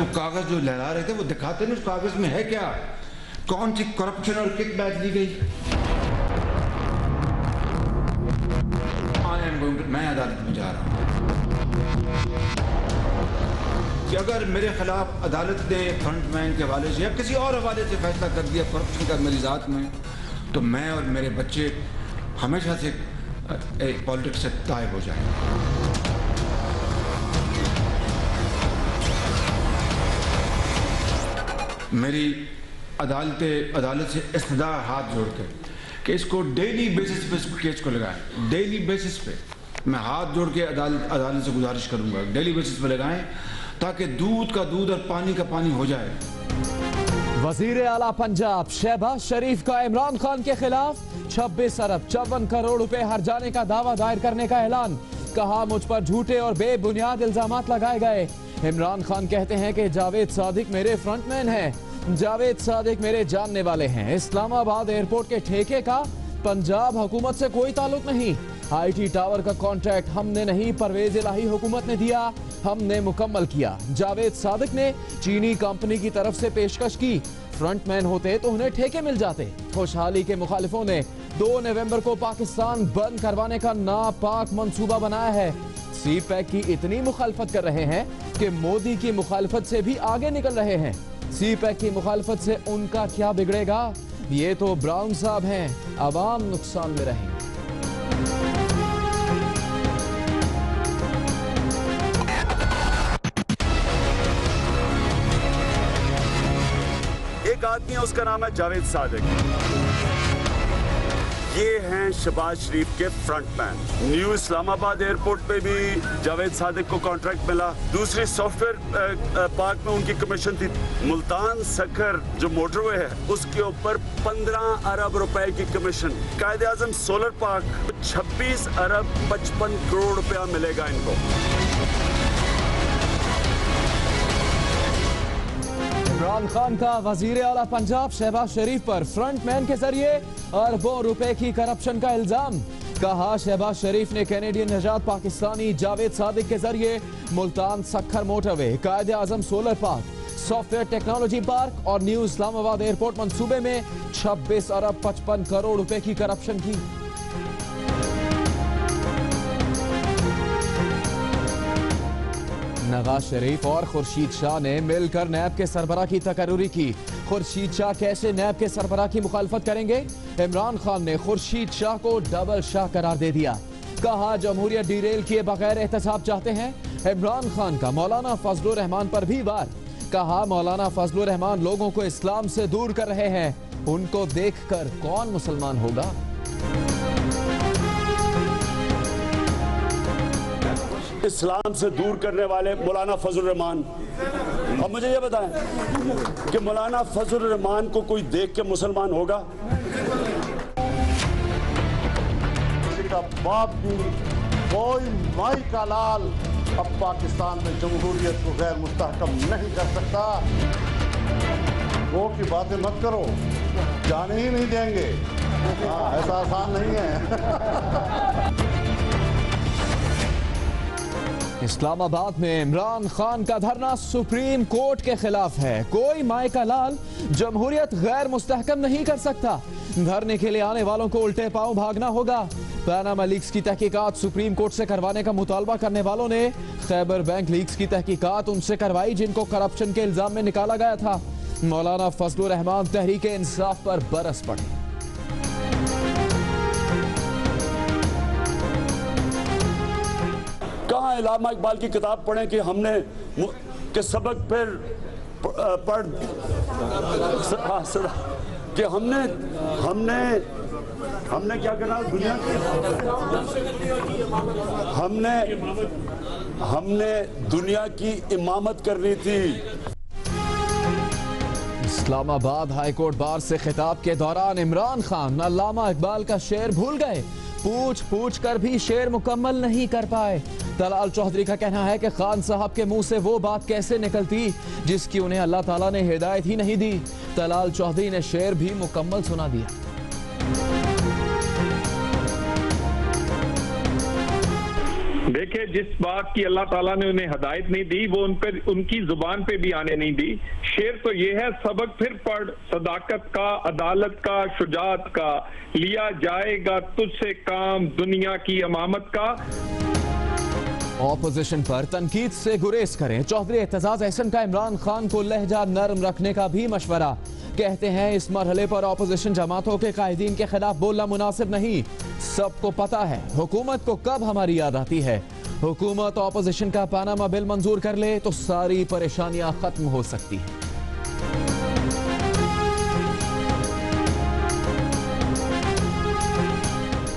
वो कागज जो लहरा रहे थे वो दिखाते ना उस कागज में है क्या, कौन सी करप्शन और किकबैक दी गई। मैं अदालत में जा रहा हूँ कि अगर मेरे खिलाफ अदालत ने फ्रंटमैन के हवाले से या किसी और हवाले से फैसला कर दिया करप्शन का मेरी ज़ात में, तो मैं और मेरे बच्चे हमेशा से पॉलिटिक्स से तायब हो जाएंगे। मेरी अदालत से इस्तदा हाथ जोड़ के कि इसको डेली बेसिस पे इस केस को लगाएं, डेली बेसिस पे मैं हाथ जोड़ के अदालत से गुजारिश करूंगा, डेली बेसिस पे लगाएं ताकि दूध का दूध और पानी का पानी हो जाए। वजीर आला पंजाब शहबाज शरीफ का इमरान खान के खिलाफ 26 अरब 54 करोड़ रुपए हर जाने का दावा दायर करने का ऐलान। कहा, मुझ पर झूठे और बेबुनियाद इल्जामात लगाए गए। इमरान खान कहते हैं कि जावेद सादिक मेरे फ्रंटमैन हैं, जावेद सादिक मेरे जानने वाले हैं। इस्लामाबाद एयरपोर्ट के ठेके का पंजाब हुकूमत से कोई ताल्लुक नहीं। IT टावर का कॉन्ट्रैक्ट हमने नहीं, परवेज इलाही हुकूमत ने दिया, हमने मुकम्मल किया। जावेद सादिक ने चीनी कंपनी की तरफ से पेशकश की, फ्रंटमैन होते तो उन्हें ठेके मिल जाते। खुशहाली के मुखालिफों ने 2 नवंबर को पाकिस्तान बंद करवाने का नापाक मंसूबा बनाया है। CPEC की इतनी मुखालफत कर रहे हैं कि मोदी की मुखालफत से भी आगे निकल रहे हैं। CPEC की मुखालफत से उनका क्या बिगड़ेगा? ये तो ब्राउन साहब हैं, अवाम नुकसान में रहेंगे। एक आदमी है, उसका नाम है जावेद सादिक। ये हैं शहबाज शरीफ के फ्रंटमैन। न्यू इस्लामाबाद एयरपोर्ट पे भी जावेद सादिक को कॉन्ट्रैक्ट मिला। दूसरी सॉफ्टवेयर पार्क में उनकी कमीशन थी। मुल्तान सखर जो मोटरवे है उसके ऊपर 15 अरब रुपए की कमीशन। कायदे आजम सोलर पार्क 26 अरब 55 करोड़ रुपया मिलेगा इनको। इमरान खान का वजीर आला पंजाब शहबाज शरीफ पर फ्रंटमैन के जरिए अरबों रुपए की करप्शन का इल्जाम। कहा, शहबाज शरीफ ने कैनेडियन निजात पाकिस्तानी जावेद सादिक के जरिए Multan Sukkur motorway, Quaid-e Azam solar park, software technology park और न्यू इस्लामाबाद एयरपोर्ट मंसूबे में 26 अरब 55 करोड़ रुपए की करप्शन की। नवाज शरीफ और खुर्शीद शाह ने मिलकर नैब के सरबराह की तकर्री की। खुर्शीद शाह कैसे नैब के सरबराह की मुखालफत करेंगे? इमरान खान ने खुर्शीद शाह को डबल शाह करार दे दिया। कहा, जमहूरियत डिरेल किए बगैर एहतसाब चाहते हैं। इमरान खान का मौलाना फजलुर रहमान पर भी वार। कहा, मौलाना फजलुर रहमान लोगों को इस्लाम से दूर कर रहे हैं, उनको देखकर कौन मुसलमान होगा। इस्लाम से दूर करने वाले मौलाना फजलुर रहमान। अब मुझे ये बताएं कि मौलाना फजलुर रहमान को कोई देख के मुसलमान होगा? का बाप भी कोई माई का लाल अब पाकिस्तान में जमहूरियत को गैर मुस्तहकम नहीं कर सकता। वो की बातें मत करो, जाने ही नहीं देंगे। ऐसा आसान नहीं है। इस्लामाबाद में इमरान खान का धरना सुप्रीम कोर्ट के खिलाफ है। कोई माए का लाल जमहूरियत गैर मुस्तहकम नहीं कर सकता। धरने के लिए आने वालों को उल्टे पांव भागना होगा। पैनामा लीक्स की तहकीकात सुप्रीम कोर्ट से करवाने का मुतालबा करने वालों ने खैबर बैंक लीक्स की तहकीकात उनसे करवाई जिनको करप्शन के इल्जाम में निकाला गया था। मौलाना फजलुर रहमान तहरीक इंसाफ पर बरस पड़े। कहाँ इलामा इकबाल की किताब पढ़ें कि हमने के सबक फिर पढ़ कि हमने क्या करना दुनिया हमने दुनिया की इमामत करनी थी। इस्लामाबाद हाईकोर्ट बार से खिताब के दौरान इमरान खान अल्लामा इकबाल का शेर भूल गए। पूछ पूछ कर भी शेर मुकम्मल नहीं कर पाए। तलाल चौधरी का कहना है कि खान साहब के मुंह से वो बात कैसे निकलती जिसकी उन्हें अल्लाह ताला ने हिदायत ही नहीं दी। तलाल चौधरी ने शेर भी मुकम्मल सुना दिया। देखिए, जिस बात की अल्लाह ताला ने उन्हें हिदायत नहीं दी वो उन पर उनकी जुबान पे भी आने नहीं दी। शेर तो ये है, सबक फिर पढ़ सदाकत का, अदालत का, शुजात का, लिया जाएगा तुझसे काम दुनिया की अमामत का। ऑपोजिशन पर तनकीद से गुरेज करें। चौधरी एतजाज अहसन का इमरान खान को लहजा नरम रखने का भी मशवरा। कहते हैं इस मरहले पर ऑपोजिशन जमातों के कायदीन के खिलाफ बोलना मुनासिब नहीं। सबको पता है हुकूमत को कब हमारी याद आती है। हुकूमत ऑपोजिशन का पानामा बिल मंजूर कर ले तो सारी परेशानियां खत्म हो सकती हैं।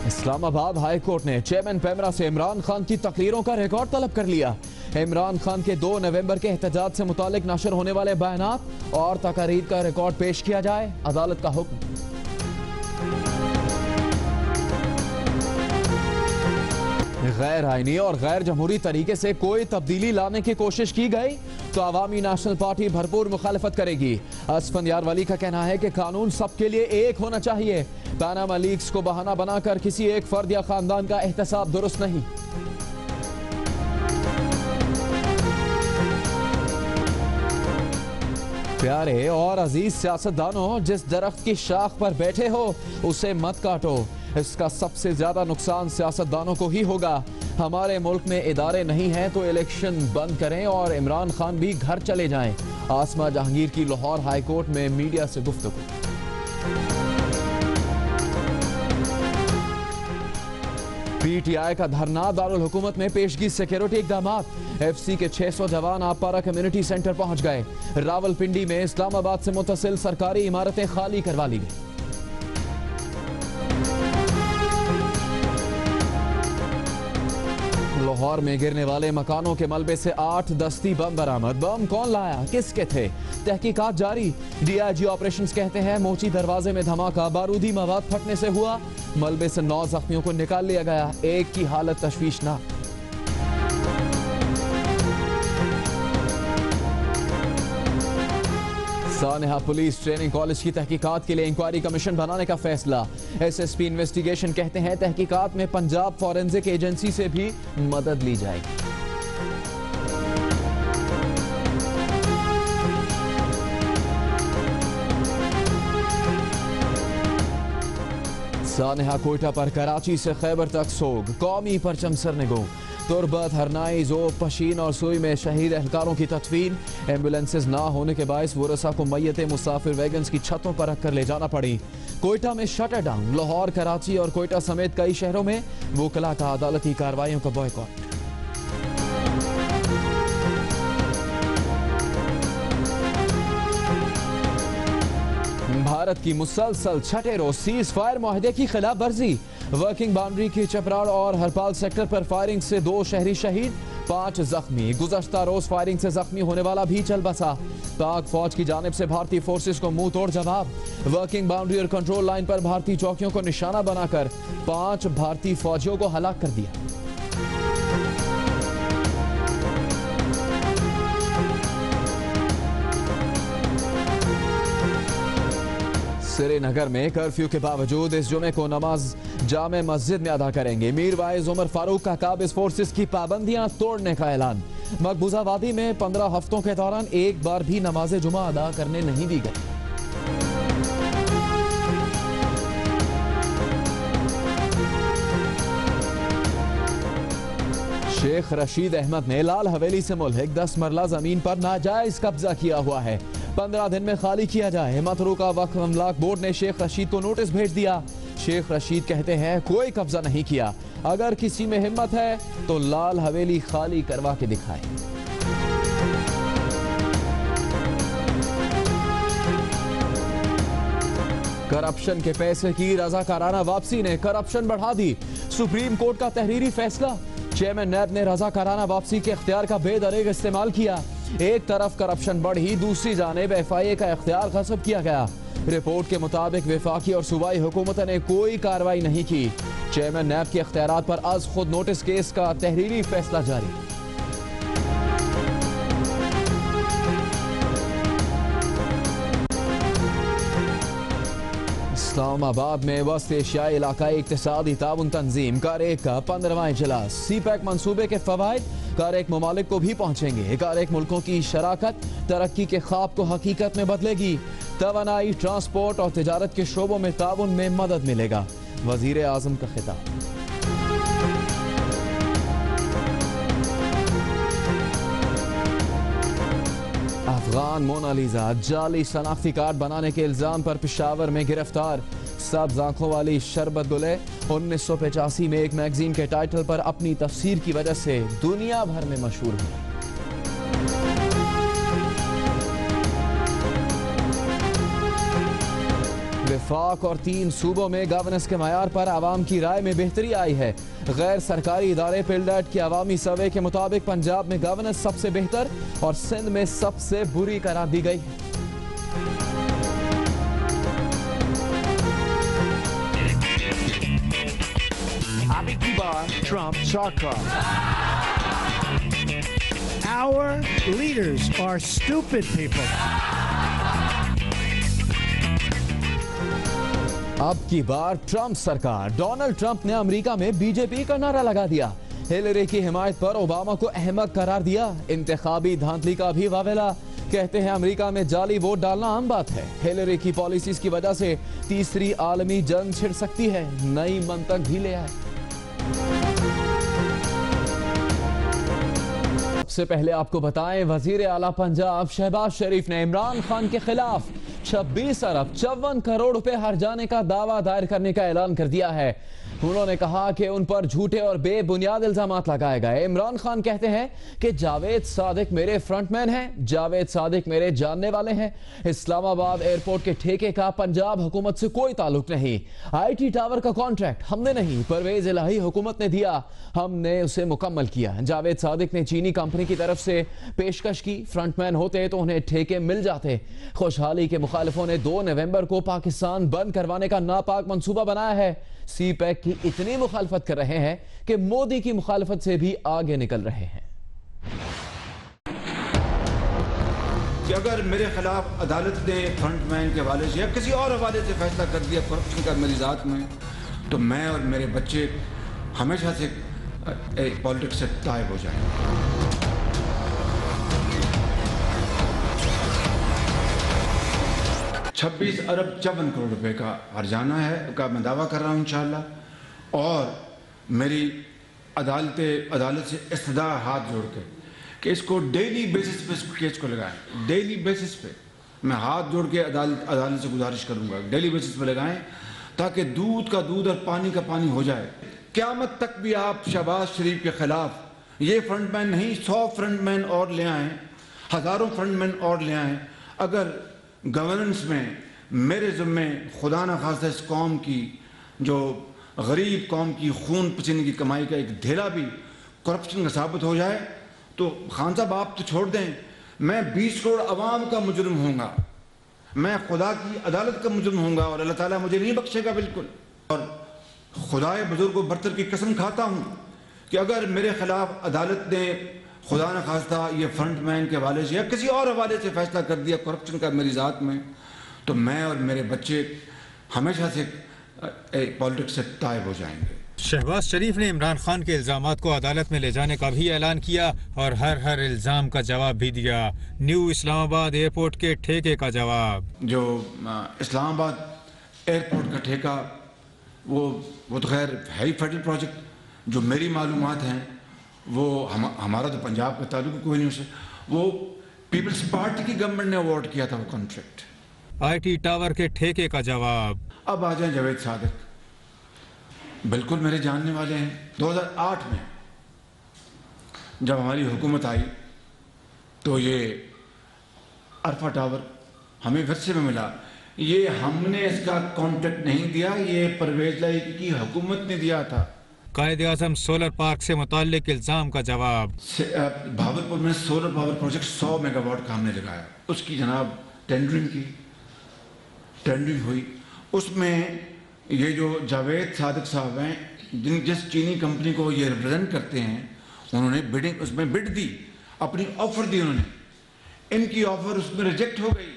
इस्लामाबाद हाई कोर्ट ने चेयरमैन पेमरा से इमरान खान की तकरीरों का रिकॉर्ड तलब कर लिया। इमरान खान के 2 नवंबर के एहतजाज से मुतालिक नशर होने वाले बयानात और तकारीर का रिकॉर्ड पेश किया जाए, अदालत का हुक्म। गैर आईनी और गैर जमहूरी तरीके से कोई तब्दीली लाने की कोशिश की गई तो अवामी नेशनल पार्टी भरपूर मुखालफत करेगी। असफंदियार वली का कहना है कि कानून सबके लिए एक होना चाहिए। पानामा लीक्स को बहाना बनाकर किसी एक फर्द या खानदान का एहतसाब दुरुस्त नहीं। प्यारे और अजीज सियासतदानों, जिस दरख्त की शाख पर बैठे हो उसे मत काटो। इसका सबसे ज्यादा नुकसान सियासतदानों को ही होगा। हमारे मुल्क में इदारे नहीं हैं तो इलेक्शन बंद करें और इमरान खान भी घर चले जाएं। आसमा जहांगीर की लाहौर हाई कोर्ट में मीडिया से गुफ्तगू। पीटीआई का धरना, दारुल हुकूमत में पेशगी सिक्योरिटी इकदामात। एफसी के 600 जवान आपारा कम्युनिटी सेंटर पहुंच गए। रावलपिंडी में इस्लामाबाद से मुतसिल सरकारी इमारतें खाली करवा ली गई। लाहौर में गिरने वाले मकानों के मलबे से 8 दस्ती बम बरामद। बम कौन लाया, किसके थे, तहकीकात जारी। डीआईजी ऑपरेशंस कहते हैं मोची दरवाजे में धमाका बारूदी मवाद फटने से हुआ। मलबे से 9 जख्मियों को निकाल लिया गया, एक की हालत तशवीशनाक। सानेहा पुलिस ट्रेनिंग कॉलेज की तहकीकात के लिए इंक्वायरी कमीशन बनाने का फैसला। एसएसपी इन्वेस्टिगेशन कहते हैं तहकीकात में पंजाब फॉरेंसिक एजेंसी से भी मदद ली जाएगी। सानेहा कोयटा पर कराची से खैबर तक सोग, कौमी परचम सरनगो। तुरबत, हरनाई, जोब, पशीन और सुई में शहीद एहलकारों की तदफीन। एम्बुलेंसेज ना होने के बायस वरसा को मैयतें मुसाफिर वैगन्स की छतों पर रखकर ले जाना पड़ी। कोयटा में शटर डाउन। लाहौर, कराची और कोयटा समेत कई शहरों में वकला का अदालती कार्रवाइयों का बॉयकॉट। भारत की मुसलसल छठे रोज सीज फायर मुआहदे की खिलाफ वर्जी। वर्किंग बाउंड्री की चपराड़ और हरपाल सेक्टर पर फायरिंग से 2 शहरी शहीद, 5 जख्मी। गुज़श्ता रोज फायरिंग से जख्मी होने वाला भी चल बसा। पाक फौज की जानिब से भारतीय फोर्सेस को मुंह तोड़ जवाब। वर्किंग बाउंड्री और कंट्रोल लाइन पर भारतीय चौकियों को निशाना बनाकर 5 भारतीय फौजियों को हलाक कर दिया। श्रीनगर में कर्फ्यू के बावजूद इस जुमे को नमाज जामे मस्जिद में अदा करेंगे। मीर वाइज उमर फारूक का काबिज फोर्सेस की पाबंदियां तोड़ने का ऐलान। मकबूजा वादी में 15 हफ्तों के दौरान एक बार भी नमाज जुमा अदा करने नहीं दी गई। शेख रशीद अहमद ने लाल हवेली से मुल्हिक 10 मरला जमीन पर नाजायज कब्जा किया हुआ है। 15 दिन में खाली किया जाए। मतरूका वक्फ अमलाक बोर्ड ने शेख रशीद को नोटिस भेज दिया। शेख रशीद कहते हैं कोई कब्जा नहीं किया, अगर किसी में हिम्मत है तो लाल हवेली खाली करवा के दिखाए। करप्शन के पैसे की रजाकाराना वापसी ने करप्शन बढ़ा दी। सुप्रीम कोर्ट का तहरीरी फैसला। चेयरमैन नैब ने रजाकाराना वापसी के इख्तियार का बेदरेग इस्तेमाल किया। एक तरफ करप्शन बढ़ी, दूसरी जानिब एफआईए का इख्तियार गस्ब किया गया। रिपोर्ट के मुताबिक वफाकी और सूबाई हुकूमत ने कोई कार्रवाई नहीं की। चेयरमैन नैब के इख्तियारात पर आज खुद नोटिस केस का तहरीरी फैसला जारी। इस्लामाबाद में वस्त एशियाई इलाकाई इक्तिसादी ताउन तंजीम कारेक का 15वां इजलास सीपैक मंसूबे के फवाइद कारेक ममालिक को भी पहुंचेंगे। कारेक मुल्कों की शराकत तरक्की के ख्वाब को हकीकत में बदलेगी। तवानाई, ट्रांसपोर्ट और तिजारत के शोबों में ताउन में मदद मिलेगा। वजीर आजम का खिताब। अफगान मोनालिजा जाली शनाख्ती कार्ड बनाने के इल्जाम पर पेशावर में गिरफ्तार। सब्ज आंखों वाली शरबत गुले 1985 में एक मैगजीन के टाइटल पर अपनी तफसीर की वजह से दुनिया भर में मशहूर हुई। वफाक और 3 सूबों में गवर्नेंस के मयार पर आवाम की राय में बेहतरी आई है। गैर सरकारी इदारे पिल्डेट के अवामी सर्वे के मुताबिक पंजाब में गवर्नेंस सबसे बेहतर और सिंध में सबसे बुरी करार दी गई है। Trump shotgun. Our leaders are stupid people. अब की बार ट्रंप सरकार। डोनाल्ड ट्रंप ने अमेरिका में बीजेपी का नारा लगा दिया। हिलरी की हिमायत पर ओबामा को अहमक करार दिया। इंतखाबी धांधली का भी वावेला। कहते हैं अमेरिका में जाली वोट डालना आम बात है। हिलरी की पॉलिसीज की वजह से तीसरी आलमी जंग छिड़ सकती है। नई मंतक भी ले आए। सबसे पहले आपको बताएं, वजीर आला पंजाब शहबाज शरीफ ने इमरान खान के खिलाफ 26 अरब 54 करोड़ रुपए हर जाने का दावा दायर करने का ऐलान कर दिया है। उन्होंने कहा कि उन पर झूठे और बेबुनियाद इल्जामात लगाए गए। इमरान खान कहते हैं कि जावेद सादिक मेरे फ्रंटमैन हैं, जावेद सादिक मेरे जानने वाले हैं। इस्लामाबाद एयरपोर्ट के ठेके का पंजाब हुकूमत से कोई ताल्लुक नहीं। IT टावर का कॉन्ट्रैक्ट हमने नहीं, परवेज इलाही हुकूमत ने दिया, हमने उसे मुकम्मल किया। जावेद सादिक ने चीनी कंपनी की तरफ से पेशकश की। फ्रंटमैन होते तो उन्हें ठेके मिल जाते। खुशहाली के मुखालिफों ने 2 नवंबर को पाकिस्तान बंद करवाने का नापाक मंसूबा बनाया है। सीपैक की इतनी मुखालफत कर रहे हैं कि मोदी की मुखालफत से भी आगे निकल रहे हैं। कि अगर मेरे खिलाफ अदालत ने फ्रंटमैन के हवाले से या किसी और हवाले से फैसला कर दिया करप्शन का मेरी ज़ात में, तो मैं और मेरे बच्चे हमेशा से पॉलिटिक्स से गायब हो जाएंगे। 26 अरब 54 करोड़ रुपए का हर्जाना है का मैं दावा कर रहा हूँ इंशाअल्लाह। और मेरी अदालत से इस्तदा हाथ जोड़ के कि इसको डेली बेसिस पे इस केस को लगाएं। डेली बेसिस पे मैं हाथ जोड़ के अदालत से गुजारिश करूँगा, डेली बेसिस पे लगाएं ताकि दूध का दूध और पानी का पानी हो जाए। क़यामत तक भी आप शहबाज शरीफ के खिलाफ ये फ्रंटमैन नहीं 100 फ्रंटमैन और ले आएँ, हज़ारों फ्रंटमैन और ले आएँ। अगर गवर्नेंस में मेरे ज़िम्मे खुदा न खास्ता इस कौम की, जो गरीब कौम की खून पसीने की कमाई का एक ढेला भी करप्शन का साबित हो जाए, तो खान साहब आप तो छोड़ दें, मैं 20 करोड़ अवाम का मुजरिम होऊंगा, मैं खुदा की अदालत का मुजरिम होऊंगा और अल्लाह ताला मुझे नहीं बख्शेगा बिल्कुल। और खुदाए बुजुर्ग व बरतर की कसम खाता हूँ कि अगर मेरे खिलाफ अदालत ने खुदा न खास्ता ये फ्रंटमैन के हवाले से या किसी और हवाले से फैसला कर दिया करप्शन का मेरी ज़ात में, तो मैं और मेरे बच्चे हमेशा से पॉलिटिक्स से गायब हो जाएंगे। शहबाज शरीफ ने इमरान खान के इल्जामात को अदालत में ले जाने का भी ऐलान किया और हर इल्जाम का जवाब भी दिया। न्यू इस्लामाबाद एयरपोर्ट के ठेके का जवाब। जो इस्लामाबाद एयरपोर्ट का ठेका वो तो खैर है ही फेडरल प्रोजेक्ट। जो मेरी मालूमात हैं वो हमारा तो पंजाब का ताल्लुक कोई नहीं उससे, वो पीपल्स पार्टी की गवर्नमेंट ने अवार्ड किया था वो कॉन्ट्रैक्ट। IT टावर के ठेके का जवाब। अब आ जाए जावेद सादिक, बिल्कुल मेरे जानने वाले हैं। 2008 में जब हमारी हुकूमत आई तो ये अरफा टावर हमें विरसे में मिला। ये हमने इसका कॉन्ट्रैक्ट नहीं दिया, ये परवेज इलाही की हुकूमत ने दिया था। कायद-ए-आज़म सोलर पार्क से मुताल्लिक इल्जाम का जवाब। भावलपुर में सोलर पावर प्रोजेक्ट 100 मेगावाट का हमने लगाया, उसकी जनाब टेंडरिंग हुई। उसमें ये जो जावेद सादिक साहब हैं, जिस चीनी कंपनी को ये रिप्रेजेंट करते हैं, उन्होंने उसमें बिड दी, अपनी ऑफर दी उन्होंने। इनकी ऑफर उसमें रिजेक्ट हो गई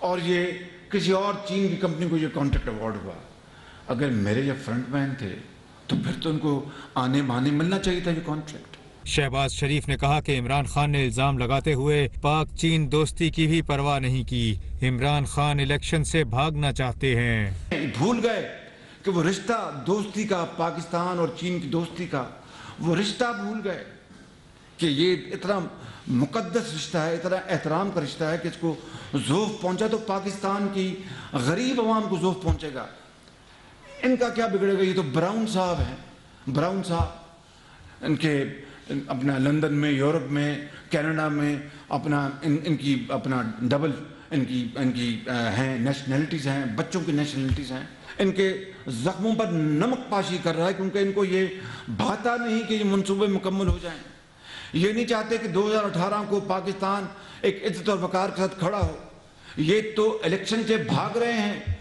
और ये किसी और चीन की कंपनी को ये कॉन्ट्रैक्ट अवार्ड हुआ। अगर मेरे ये फ्रंटमैन थे तो फिर तो उनको आने बहाने मिलना चाहिए था ये कॉन्ट्रैक्ट। शहबाज शरीफ ने कहा कि इमरान खान ने इल्जाम लगाते हुए पाक चीन दोस्ती की भी परवाह नहीं की। इमरान खान इलेक्शन से भागना चाहते हैं। भूल गए कि वो रिश्ता दोस्ती का, पाकिस्तान और चीन की दोस्ती का वो रिश्ता भूल गए कि ये इतना मुकद्दस रिश्ता है, इतना एहतराम का रिश्ता है कि इसको ज़ोफ़ पहुंचा तो पाकिस्तान की गरीब अवाम को ज़ोफ़ पहुंचेगा। इनका क्या बिगड़ेगा? ये तो ब्राउन साहब हैं, ब्राउन साहब इनके अपना लंदन में, यूरोप में, कनाडा में अपना इनकी अपना डबल इनकी हैं नेशनैलिटीज़ हैं, बच्चों की नेशनैलिटीज़ हैं। इनके ज़ख्मों पर नमक पाशी कर रहा है क्योंकि इनको ये भाता नहीं कि ये मंसूबे मुकम्मल हो जाएं। ये नहीं चाहते कि 2018 को पाकिस्तान एक इज्जत और वक़ार के साथ खड़ा हो। ये तो इलेक्शन से भाग रहे हैं।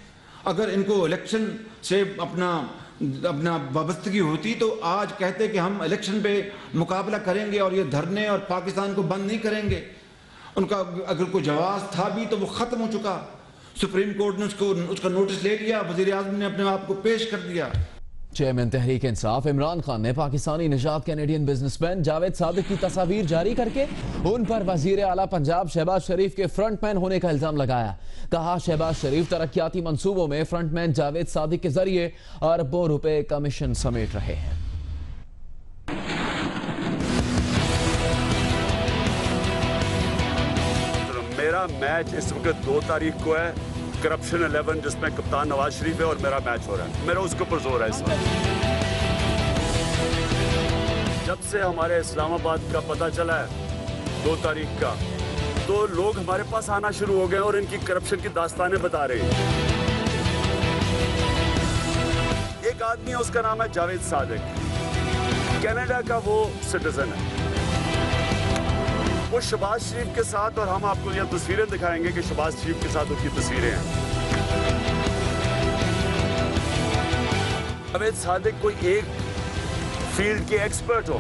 अगर इनको इलेक्शन से अपना वाबस्तगी होती तो आज कहते कि हम इलेक्शन पे मुकाबला करेंगे और ये धरने और पाकिस्तान को बंद नहीं करेंगे। उनका अगर कोई जवाब था भी तो वो ख़त्म हो चुका। सुप्रीम कोर्ट ने उसका नोटिस ले लिया, वज़ीर आज़म ने अपने आप को पेश कर दिया। चेयरमैन तहरीक इंसाफ इमरान खान ने पाकिस्तानी निजात कैनेडियन बिजनेसमैन जावेद सादिक की तस्वीर जारी करके उन पर वजीर आला पंजाब शहबाज शरीफ के फ्रंटमैन होने का इल्जाम लगाया। कहा शहबाज शरीफ तरक्याती मंसूबों में फ्रंटमैन जावेद सादिक के जरिए अरबों रुपए कमीशन समेट रहे हैं। मेरा मैच इस वक्त 2 तारीख को है, करप्शन 11 जिसमें कप्तान नवाज शरीफ है और मेरा मैच हो रहा है। मेरा उसके ऊपर जोर है इस वक्त। जब से हमारे इस्लामाबाद का पता चला है 2 तारीख का, तो लोग हमारे पास आना शुरू हो गए और इनकी करप्शन की दास्तानें बता रहे हैं। एक आदमी है, उसका नाम है जावेद सादिक, कनाडा का वो सिटीजन है। वो शहबाज शरीफ के साथ, और हम आपको यह तस्वीरें दिखाएंगे कि शहबाज शरीफ के साथ उनकी तस्वीरें हैं। जावेद सादिक कोई एक फील्ड के एक्सपर्ट हो,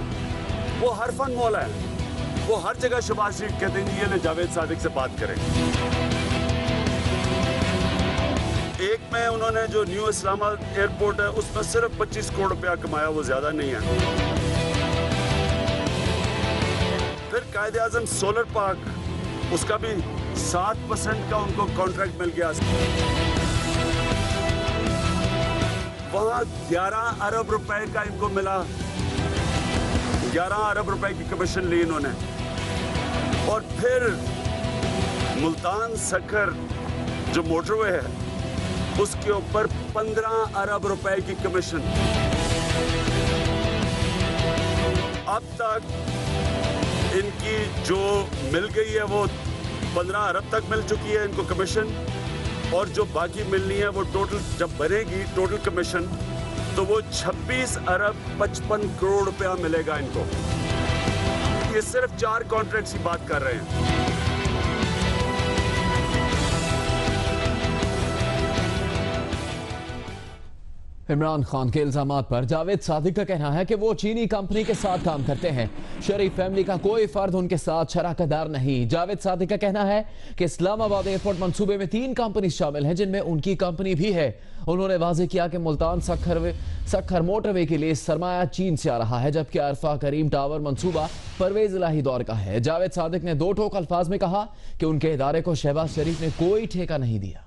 वो हर फन मौला है। वो हर जगह शहबाज शरीफ कहते हैं ये जावेद सादिक से बात करें। एक में उन्होंने जो न्यू इस्लामाबाद एयरपोर्ट है उसमें सिर्फ 25 करोड़ रुपया कमाया, वो ज्यादा नहीं है। फिर कायदे आज़म सोलर पार्क, उसका भी 7% का उनको कॉन्ट्रैक्ट मिल गया। वहां 11 अरब रुपए का इनको मिला, 11 अरब रुपए की कमीशन ली इन्होंने। और फिर मुल्तान सक्खर जो मोटरवे है उसके ऊपर 15 अरब रुपए की कमीशन। अब तक इनकी जो मिल गई है वो 15 अरब तक मिल चुकी है इनको कमीशन, और जो बाकी मिलनी है वो टोटल जब बनेगी टोटल कमीशन तो वो 26 अरब 55 करोड़ रुपया मिलेगा इनको। ये सिर्फ 4 कॉन्ट्रैक्ट्स की बात कर रहे हैं। इमरान खान के इल्जामात पर जावेद सादिक का कहना है कि वो चीनी कंपनी के साथ काम करते हैं। शरीफ फैमिली का कोई फर्द उनके साथ शराकतदार नहीं। जावेद सादिक का कहना है कि इस्लामाबाद एयरपोर्ट मंसूबे में 3 कंपनी शामिल हैं जिनमें उनकी कंपनी भी है। उन्होंने वाज़ेह किया कि मुल्तान सक्खर मोटरवे के लिए सरमाया चीन से आ रहा है, जबकि अरफा करीम टावर मंसूबा परवेज इलाही दौर का है। जावेद सादिक ने 2 टोक अल्फाज में कहा कि उनके इदारे को शहबाज शरीफ ने कोई ठेका नहीं दिया।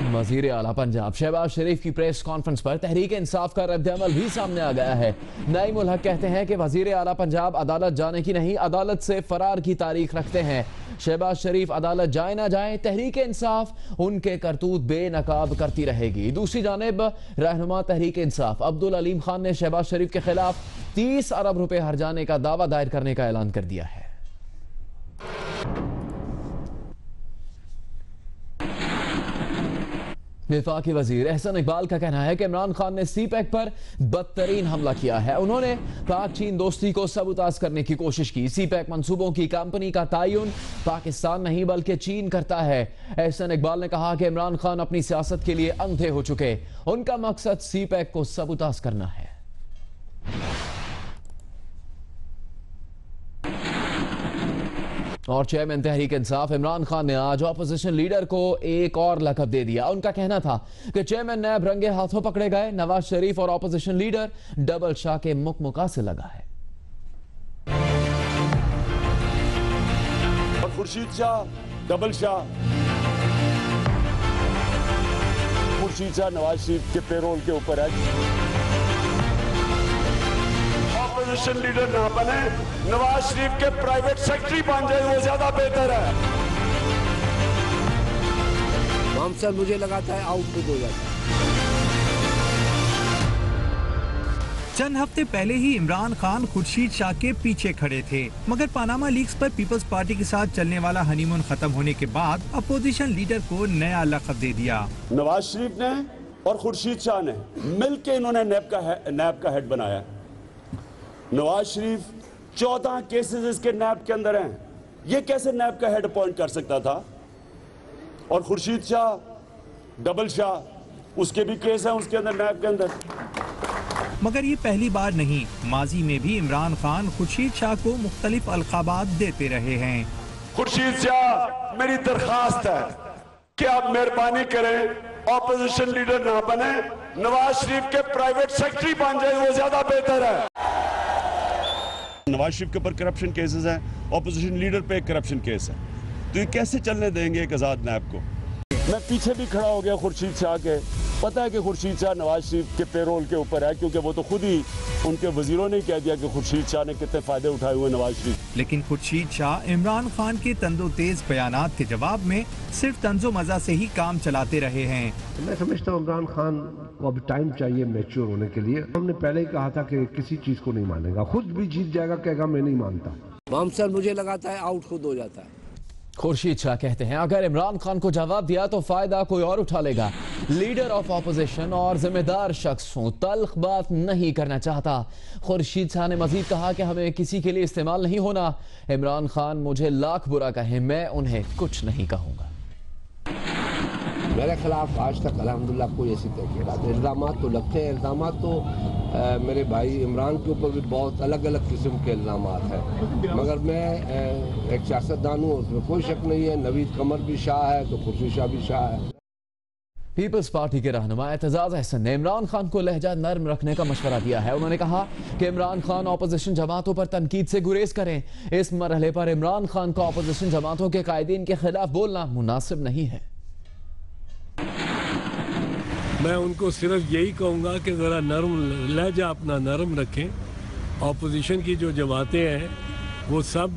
वजीर आला पंजाब शहबाज शरीफ की प्रेस कॉन्फ्रेंस पर तहरीक इंसाफ का रद्द-ए-अमल भी सामने आ गया है। नईमुल हक कहते हैं कि वजीर आला पंजाब अदालत जाने की नहीं, अदालत से फरार की तारीख रखते हैं। शहबाज शरीफ अदालत जाए ना जाए, तहरीक इंसाफ उनके करतूत बेनकाब करती रहेगी। दूसरी जानिब रहनुमा तहरीक इंसाफ अब्दुल अलीम खान ने शहबाज शरीफ के खिलाफ 30 अरब रुपए हर्जाने का दावा दायर करने का ऐलान कर दिया है। वफाकी वजीर एहसन इकबाल का कहना है कि इमरान खान ने सीपैक पर बदतरीन हमला किया है। उन्होंने पाक चीन दोस्ती को सबूताज करने की कोशिश की। सीपैक मंसूबों की कंपनी का तयन पाकिस्तान नहीं बल्कि चीन करता है। एहसन इकबाल ने कहा कि इमरान खान अपनी सियासत के लिए अंधे हो चुके, उनका मकसद सीपैक को सबूताज करना है। और चेयरमैन तहरीक इंसाफ इमरान खान ने आज ऑपोजिशन लीडर को एक और लक़ब दे दिया। उनका कहना था कि चेयरमैन नैब रंगे हाथों पकड़े गए। नवाज शरीफ और ऑपोजिशन लीडर डबल शाह के मुकमुका से लगा है। और खुर्शीद शाह डबल शाह, खुर्शीद शाह नवाज शरीफ के पेरोल के ऊपर है। ऑपोजिशन लीडर ना बने, नवाज शरीफ के प्राइवेट सेक्रेटरी बन जाए, वो ज्यादा बेहतर है। सर मुझे लगाता है आउटपुट हो जाता है। चंद हफ्ते पहले ही इमरान खान खुर्शीद शाह के पीछे खड़े थे, मगर पनामा लीक्स पर पीपल्स पार्टी के साथ चलने वाला हनीमून खत्म होने के बाद अपोजिशन लीडर को नया लक़ब दे दिया। नवाज शरीफ ने और खुर्शीद शाह ने मिलकर इन्होंने नैब का हेड बनाया। नवाज शरीफ 14 केसेस इसके नैब के अंदर हैं, ये कैसे नैब का हेड अपॉइंट कर सकता था? और खुर्शीद शाह डबल शाह, उसके भी केस हैं उसके अंदर नैब के अंदर। मगर ये पहली बार नहीं, माजी में भी इमरान खान खुर्शीद शाह को मुख्तलिफ अलकाबात देते रहे हैं। खुर्शीद शाह, मेरी दरखास्त है कि आप मेहरबानी करें, ऑपोजिशन लीडर ना बने, नवाज शरीफ के प्राइवेट सेक्रेटरी बन जाए, वो ज्यादा बेहतर है। नवाज शरीफ के ऊपर करप्शन केसेस हैं, ऑपोजिशन लीडर पे करप्शन केस है, तो ये कैसे चलने देंगे एक आजाद नैब को? मैं पीछे भी खड़ा हो गया खुर्शीद शाह के। पता है कि खुर्शीद शाह नवाज शरीफ के पेरोल के ऊपर है, क्योंकि वो तो खुद ही उनके वजीरों ने कह दिया कि खुर्शीद शाह ने कितने फायदे उठाए हुए नवाज शरीफ। लेकिन खुर्शीद शाह इमरान खान के तंदो तेज बयानात के जवाब में सिर्फ तंजो मजा से ही काम चलाते रहे हैं। मैं समझता हूँ इमरान खान को अब टाइम चाहिए मैच्योर होने के लिए। हमने पहले ही कहा था कि किसी चीज को नहीं मानेगा, खुद भी जीत जाएगा, कहेगा मैं नहीं मानता। सर मुझे लगाता है आउट खुद हो जाता है। खुर्शीद शाह कहते हैं अगर इमरान खान को जवाब दिया तो फायदा कोई और उठा लेगा। लीडर ऑफ ऑपोजिशन और जिम्मेदार शख्स हूं, तल्ख बात नहीं करना चाहता। खुर्शीद शाह ने मजीद कहा कि हमें किसी के लिए इस्तेमाल नहीं होना। इमरान खान मुझे लाख बुरा कहें, मैं उन्हें कुछ नहीं कहूंगा। मेरे खिलाफ आज तक अल्हम्दुलिल्लाह कोई ऐसी तहकीरात, इल्ज़ामात तो लगते हैं। इल्ज़ामात तो मेरे भाई इमरान के ऊपर भी बहुत अलग अलग किस्म के इल्ज़ामात हैं, मगर मैं एक सियासतदान हूँ, उसमें कोई शक नहीं है। नवीद कमर भी शाह है तो खुर्शीद शाह भी शाह है। पीपल्स पार्टी के रहनुमा एतजाज अहसन ने इमरान खान को लहजा नर्म रखने का मशवरा दिया है। उन्होंने कहा कि इमरान खान ऑपोजिशन जमातों पर तनकीद से गुरेज करें। इस मरहले पर इमरान खान को ऑपोजिशन जमातों के कायदीन के खिलाफ बोलना मुनासिब नहीं है। मैं उनको सिर्फ यही कहूँगा कि ज़रा नरम लहजा अपना नरम रखें। ऑपोजिशन की जो जमातें हैं वो सब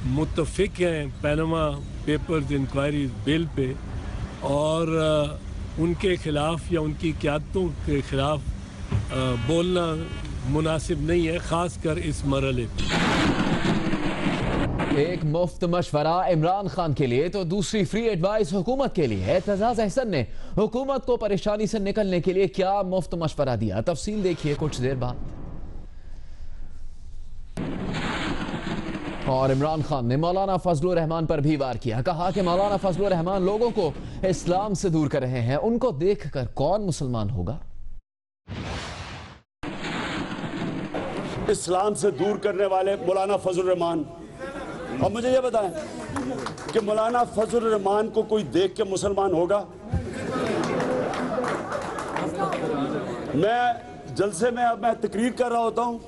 मुत्तफिक हैं Panama papers inquiry bill pay, और उनके ख़िलाफ़ या उनकी क़यादतों के ख़िलाफ़ बोलना मुनासिब नहीं है, ख़ासकर इस मरहले पर। एक मुफ्त मशवरा इमरान खान के लिए तो दूसरी फ्री एडवाइस हुकूमत के लिए। एतजाज अहसन ने हुकूमत को परेशानी से निकलने के लिए क्या मुफ्त मशवरा दिया, तफसील देखिए कुछ देर बाद। और इमरान खान ने मौलाना फजलुर रहमान पर भी वार किया। कहा कि मौलाना फजलुर रहमान लोगों को इस्लाम से दूर कर रहे हैं, उनको देखकर कौन मुसलमान होगा। इस्लाम से दूर करने वाले मौलाना फजलुर रहमान, अब मुझे ये बताएं कि मौलाना फजलुर रहमान को कोई देख के मुसलमान होगा? मैं जलसे में अब मैं तकरीर कर रहा होता हूँ,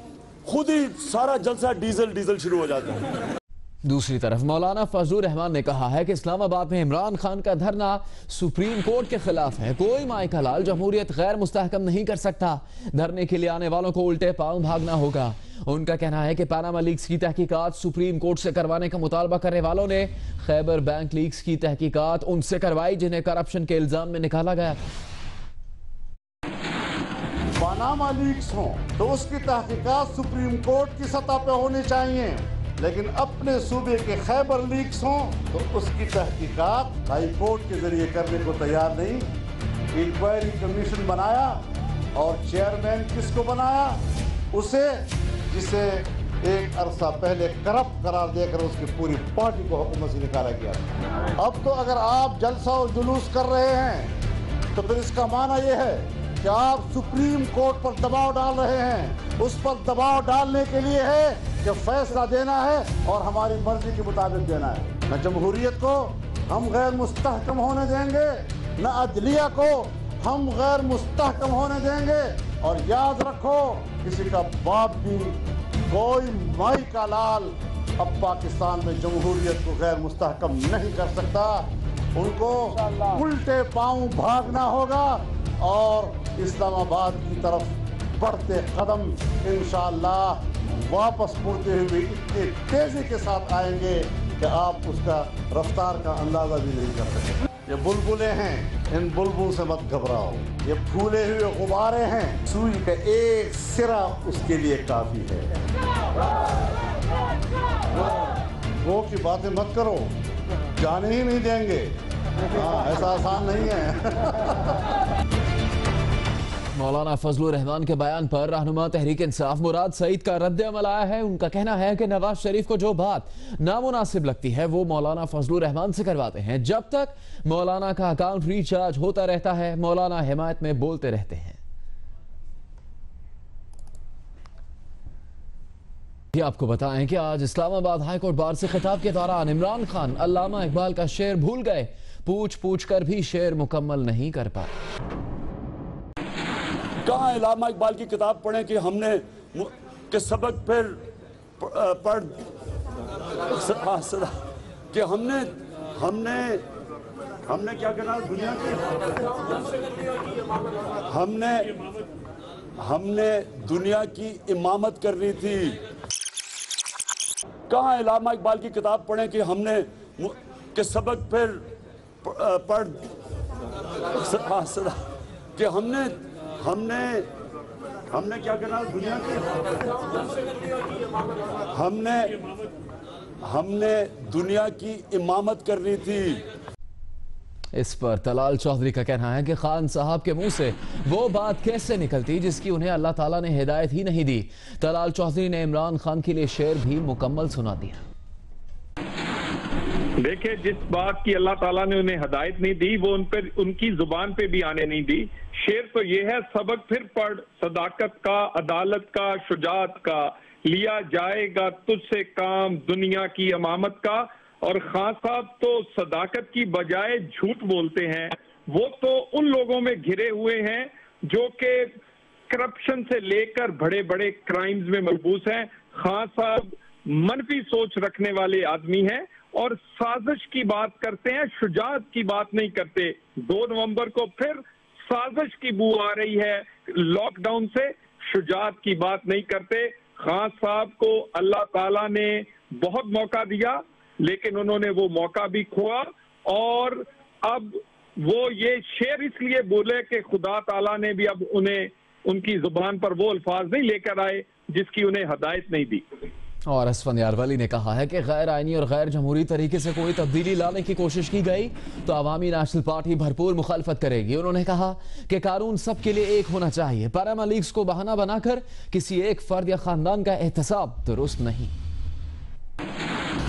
खुद ही सारा जलसा डीजल शुरू हो जाता है। दूसरी तरफ मौलाना फजलुर रहमान ने कहा है कि इस्लामाबाद में इमरान खान का धरना सुप्रीम कोर्ट के खिलाफ है। कोई माए का लाल जमहूरियत गैर मुस्तहकम नहीं कर सकता। धरने के लिए आने वालों को उल्टे पांव भागना होगा। उनका कहना है कि पनामा लीक्स की तहकीकात सुप्रीम कोर्ट से करवाने का मुतालबा करने वालों ने खैबर बैंक लीक्स की तहकीकात उनसे करवाई जिन्हें करप्शन के इल्जाम में निकाला गया। पनामा लीक्स हो तो उसकी तहकीकात सुप्रीम कोर्ट की सतह पे होनी चाहिए, लेकिन अपने सूबे के खैबर लीक्स हों तो उसकी तहकीकात हाई कोर्ट के जरिए करने को तैयार नहीं। इंक्वायरी कमीशन बनाया और चेयरमैन किसको बनाया? उसे जिसे एक अरसा पहले करप्ट करार देकर उसकी पूरी पार्टी को हुकूमत से निकाला गया। अब तो अगर आप जलसा और जुलूस कर रहे हैं तो फिर इसका माना यह है कि आप सुप्रीम कोर्ट पर दबाव डाल रहे हैं। उस पर दबाव डालने के लिए है कि फैसला देना है और हमारी मर्जी के मुताबिक देना है। न जमहूरियत को हम गैर मुस्तहकम होने देंगे, न अदलिया को हम गैर मुस्तहकम होने देंगे। और याद रखो, किसी का बाप भी, कोई माई का लाल अब पाकिस्तान में जमहूरियत को गैर मुस्तहकम नहीं कर सकता। उनको उल्टे पांव भागना होगा और इस्लामाबाद की तरफ बढ़ते कदम इंशाअल्लाह वापस मुड़ते हुए इतनी तेजी के साथ आएंगे कि आप उसका रफ्तार का अंदाजा भी नहीं कर सकते। ये बुलबुलें हैं, इन बुलबुल से मत घबराओ। ये फूले हुए गुब्बारे हैं, सुई का एक सिरा उसके लिए काफी है। वो की बातें मत करो, जाने ही नहीं देंगे। हाँ, ऐसा आसान नहीं है। मौलाना फजलुर रहमान के बयान पर रहनुमा तहरीक इंसाफ मुराद सईद का रद्द अमल आया है। उनका कहना है कि नवाज शरीफ को जो बात नामुनासिब लगती है वो मौलाना फजलुर रहमान से करवाते हैं। जब तक मौलाना का अकाउंट रिचार्ज होता रहता है, मौलाना हिमायत में बोलते रहते हैं। आपको बताएं कि आज इस्लामाबाद हाईकोर्ट बार से खिताब के दौरान इमरान खान अल्लामा इकबाल का शेर भूल गए। पूछ पूछ कर भी शेर मुकम्मल नहीं कर पाए। कहाँ अल्लामा इकबाल की किताब पढ़ें कि हमने के सबक फिर पढ़ कि हमने क्या करना दुनिया की हमने दुनिया की इमामत करनी थी। कहाँ अल्लामा इकबाल की किताब पढ़ें कि हमने के सबक फिर पढ़ कि हमने क्या करना दुनिया की हमने दुनिया की इमामत करनी थी। इस पर तलाल चौधरी का कहना है कि खान साहब के मुंह से वो बात कैसे निकलती जिसकी उन्हें अल्लाह ताला ने हिदायत ही नहीं दी। तलाल चौधरी ने इमरान खान के लिए शेर भी मुकम्मल सुना दिया। देखिए, जिस बात की अल्लाह ताला ने उन्हें हिदायत नहीं दी वो उनकी जुबान पे भी आने नहीं दी। शेर तो ये है, सबक फिर पढ़ सदाकत का, अदालत का, शुजात का, लिया जाएगा तुझसे काम दुनिया की इमामत का। और खान साहब तो सदाकत की बजाय झूठ बोलते हैं। वो तो उन लोगों में घिरे हुए हैं जो कि करप्शन से लेकर बड़े बड़े क्राइम्स में मलबूस हैं। खान साहब मनफी सोच रखने वाले आदमी हैं और साजिश की बात करते हैं, शुजात की बात नहीं करते। 2 नवंबर को फिर साजिश की बू आ रही है लॉकडाउन से, शुजात की बात नहीं करते। खान साहब को अल्लाह ताला ने बहुत मौका दिया लेकिन उन्होंने वो मौका भी खोआ। और अब वो ये शेर इसलिए बोले कि खुदा ताला ने भी अब उन्हें उनकी जुबान पर वो अल्फाज नहीं लेकर आए जिसकी उन्हें हिदायत नहीं दी। और असफंयार वली ने कहा है कि गैर आईनी और गैर जमहूरी तरीके से कोई तब्दीली लाने की कोशिश की गई तो अवामी नेशनल पार्टी भरपूर मुखालफत करेगी। उन्होंने कहा कि कानून सबके लिए एक होना चाहिए। पैनामा लीक्स को बहाना बनाकर किसी एक फर्द या खानदान का एहतसाब दुरुस्त नहीं।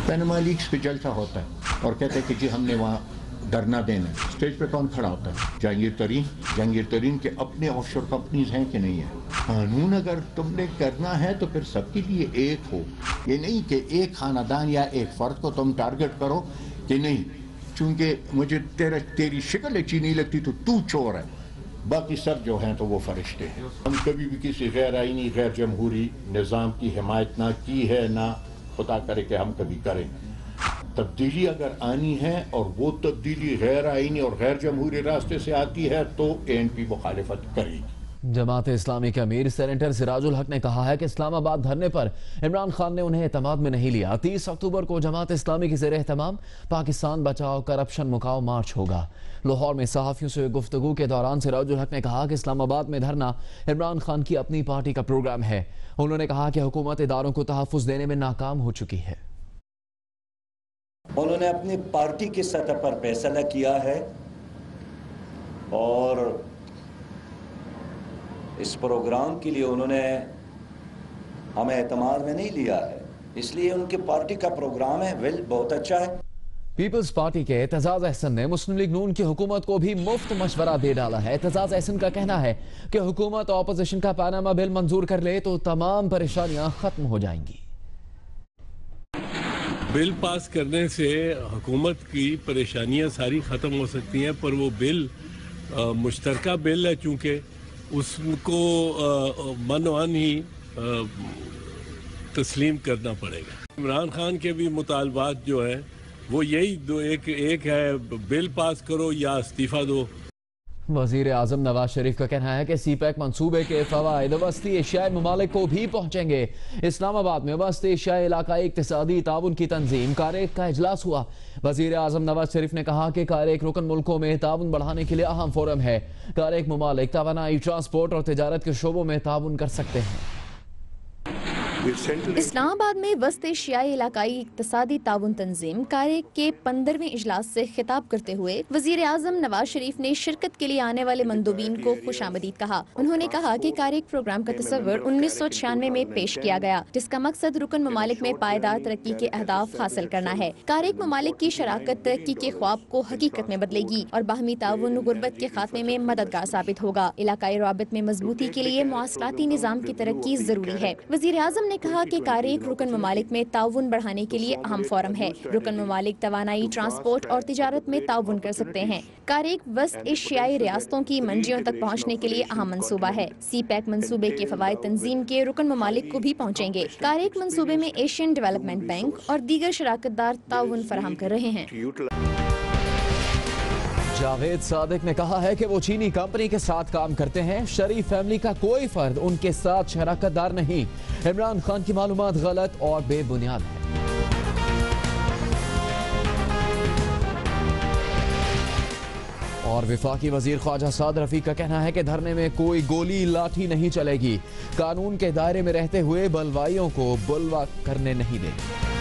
पैनामा लीक्स पे जलसा होता है और कहते हैं कि जी हमने वहाँ धरना देना है। स्टेज पे कौन खड़ा होता है? जहांगीर तरीन के अपने ऑफशोर कंपनीज हैं कि नहीं है? कानून अगर तुमने करना है तो फिर सबके लिए एक हो। ये नहीं कि एक खानदान या एक फर्द को तुम टारगेट करो कि नहीं चूंकि मुझे तेरी शक्ल अच्छी नहीं लगती तो तू चोर है, बाकी सब जो हैं तो वो फरिश्ते हैं। हम कभी भी किसी गैर आईनी गैर जमहूरी निज़ाम की हिमायत ना की है, ना खुदा करे कि हम कभी करें। तब्दीली अगर आनी है और वो तब्दीली गैर आईनी और गैर जमहूरी रास्ते से आती है तो ANP मुखालिफत करेगी। जमात इस्लामी के अमीर सेनेटर सिराजुल हक ने कहा है कि इस्लामाबाद धरने पर इमरान खान ने उन्हें एतमाद में नहीं लिया। 30 अक्टूबर को जमात इस्लामी की ज़ेर एहतमाम पाकिस्तान बचाओ करप्शन मुकाओ मार्च होगा। लाहौर में सहाफ़ियों से गुफ्तगू के दौरान सिराजुल हक ने कहा कि इस्लामाबाद में धरना इमरान खान की अपनी पार्टी का प्रोग्राम है। उन्होंने कहा कि हुकूमत इदारों को तहफ़्फ़ुज़ देने में नाकाम हो चुकी है। उन्होंने अपनी पार्टी की सतह पर फैसला किया है और इस प्रोग्राम के लिए उन्होंने हमें एतमाद में नहीं लिया है, इसलिए उनकी पार्टी का प्रोग्राम है वेल बहुत अच्छा है। पीपल्स पार्टी के एतजाज अहसन ने मुस्लिम लीग नून की हुकूमत को भी मुफ्त मशवरा दे डाला है। एतजाज अहसन का कहना है कि हुकूमत ऑपोजिशन का पैनामा बिल मंजूर कर ले तो तमाम परेशानियां खत्म हो जाएंगी। बिल पास करने से हुकूमत की परेशानियां सारी ख़त्म हो सकती हैं, पर वो बिल मुश्तरका बिल है, चूँकि उसको मनवान ही तस्लीम करना पड़ेगा। इमरान खान के भी मुतालबात जो है वो यही दो, एक है बिल पास करो या इस्तीफ़ा दो। वज़ीर आज़म नवाज शरीफ का कहना है कि सीपैक मंसूबे के फ़वाइद वस्ती एशियाई ममालिक को भी पहुँचेंगे। इस्लामाबाद में वस्ती एशियाई इलाकाई इक़्तिसादी ताउन की तंजीम कारेक का इजलास हुआ। वज़ीर आज़म नवाज शरीफ ने कहा कि कारेक रुकन मुल्कों में ताउन बढ़ाने के लिए अहम फोरम है। कारेक ममालिक तवानाई, ट्रांसपोर्ट और तिजारत के शोबों में ताउन कर सकते हैं। इस्लामाबाद में वस्त एशियाई इलाकाई इक़्तिसादी ताउन तंजीम कारेक के 15वें इजलास से खिताब करते हुए वज़ीर आज़म नवाज शरीफ ने शिरकत के लिए आने वाले मंदूबीन को खुशामदीद कहा। उन्होंने कहा कि कारेक प्रोग्राम का तस्वर 1996 में पेश किया गया, जिसका मकसद रुकन ममालिक में पायदार तरक्की के अहदाफ हासिल करना है। कारेक ममालिक की शराकत तरक्की के ख्वाब को हकीकत में बदलेगी और बाहमी ताउन गुर्बत के खात्मे में मददगार साबित होगा। इलाकाई रवाबित में मजबूती के लिए मुआसलाती निज़ाम की तरक्की जरूरी है। वज़ीर आज़म ने कहा कि कारेक रुकन ममालिक में ताउन बढ़ाने के लिए अहम फोरम है। रुकन ममालिक तवानाई, ट्रांसपोर्ट और तिजारत में ताउन कर सकते हैं। कारेक वस्त एशियाई रियासतों की मंडियों तक पहुँचने के लिए अहम मंसूबा है। सीपैक मंसूबे के फवायद तंजीम के रुकन ममालिक को भी पहुँचेंगे। कारेक मंसूबे में एशियन डेवलपमेंट बैंक और दीगर शराकतदार ताउन फराहम कर रहे हैं। जावेद सादिक ने कहा है कि वो चीनी कंपनी के साथ काम करते हैं। शरीफ फैमिली का कोई फर्द उनके साथ शराकतदार नहीं। इमरान खान की मालूमात गलत और बेबुनियाद है। और वफाकी वजीर ख्वाजा साद रफीक का कहना है कि धरने में कोई गोली लाठी नहीं चलेगी। कानून के दायरे में रहते हुए बलवाइयों को बुलवा करने नहीं देंगे।